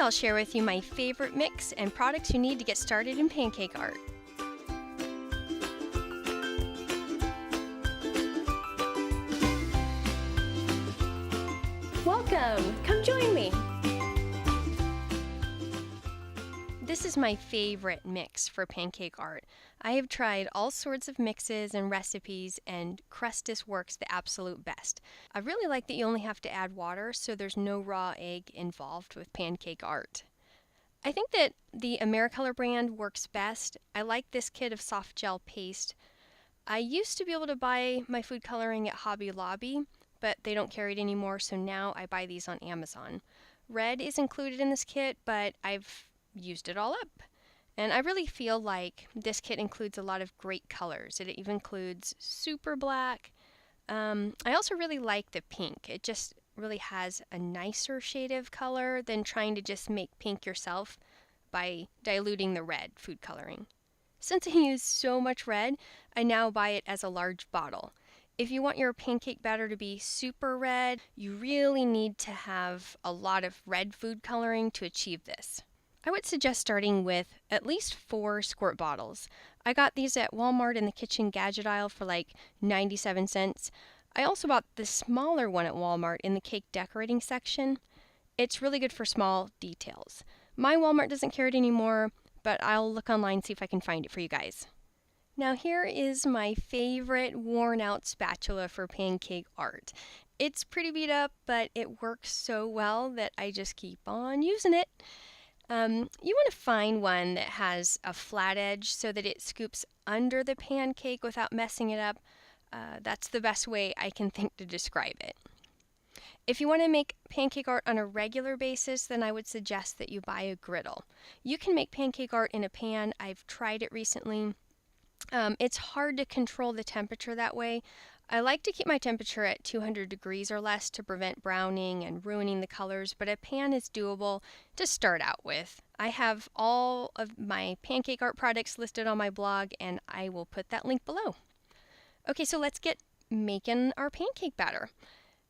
I'll share with you my favorite mix and products you need to get started in pancake art. Welcome! Come join me! This is my favorite mix for pancake art. I have tried all sorts of mixes and recipes, and Crustose works the absolute best. I really like that you only have to add water, so there's no raw egg involved with pancake art. I think that the Americolor brand works best. I like this kit of soft gel paste. I used to be able to buy my food coloring at Hobby Lobby, but they don't carry it anymore, so now I buy these on Amazon. Red is included in this kit, but I've used it all up. And I really feel like this kit includes a lot of great colors. It even includes super black. I also really like the pink. It just really has a nicer shade of color than trying to just make pink yourself by diluting the red food coloring. Since I use so much red, I now buy it as a large bottle. If you want your pancake batter to be super red, you really need to have a lot of red food coloring to achieve this. I would suggest starting with at least 4 squirt bottles. I got these at Walmart in the kitchen gadget aisle for like 97 cents. I also bought the smaller one at Walmart in the cake decorating section. It's really good for small details. My Walmart doesn't carry it anymore, but I'll look online and see if I can find it for you guys. Now here is my favorite worn out spatula for pancake art. It's pretty beat up, but it works so well that I just keep on using it. You want to find one that has a flat edge so that it scoops under the pancake without messing it up. That's the best way I can think to describe it. If you want to make pancake art on a regular basis, then I would suggest that you buy a griddle. You can make pancake art in a pan. I've tried it recently. It's hard to control the temperature that way. I like to keep my temperature at 200 degrees or less to prevent browning and ruining the colors, but a pan is doable to start out with. I have all of my pancake art products listed on my blog, and I will put that link below. Okay, so let's get making our pancake batter.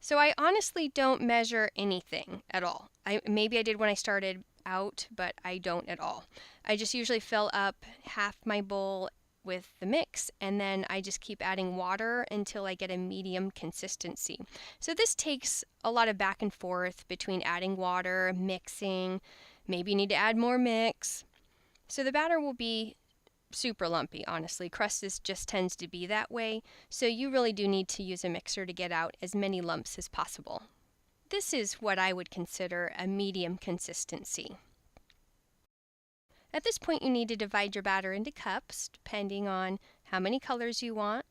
So I honestly don't measure anything at all. Maybe I did when I started out, but I don't at all. I just usually fill up half my bowl with the mix, and then I just keep adding water until I get a medium consistency. So this takes a lot of back and forth between adding water, mixing, maybe you need to add more mix. So the batter will be super lumpy, honestly. Crustose just tends to be that way, so you really do need to use a mixer to get out as many lumps as possible. This is what I would consider a medium consistency. At this point, you need to divide your batter into cups, depending on how many colors you want.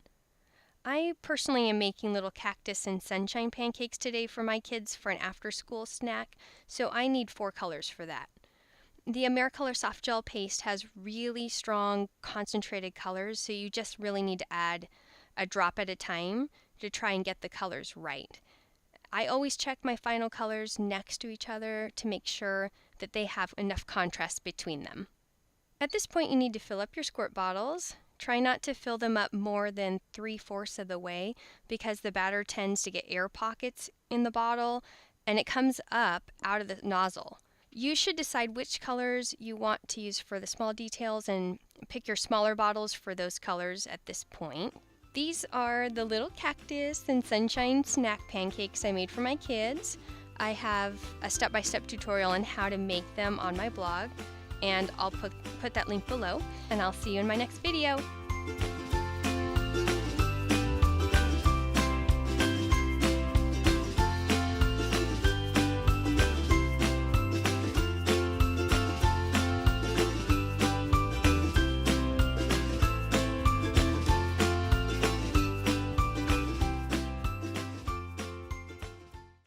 I personally am making little cactus and sunshine pancakes today for my kids for an after-school snack, so I need 4 colors for that. The Americolor soft gel paste has really strong concentrated colors, so you just really need to add a drop at a time to try and get the colors right. I always check my final colors next to each other to make sure that they have enough contrast between them. At this point, you need to fill up your squirt bottles. Try not to fill them up more than 3/4 of the way because the batter tends to get air pockets in the bottle and it comes up out of the nozzle. You should decide which colors you want to use for the small details and pick your smaller bottles for those colors at this point. These are the little cactus and sunshine snack pancakes I made for my kids. I have a step-by-step tutorial on how to make them on my blog, and I'll put that link below, and I'll see you in my next video.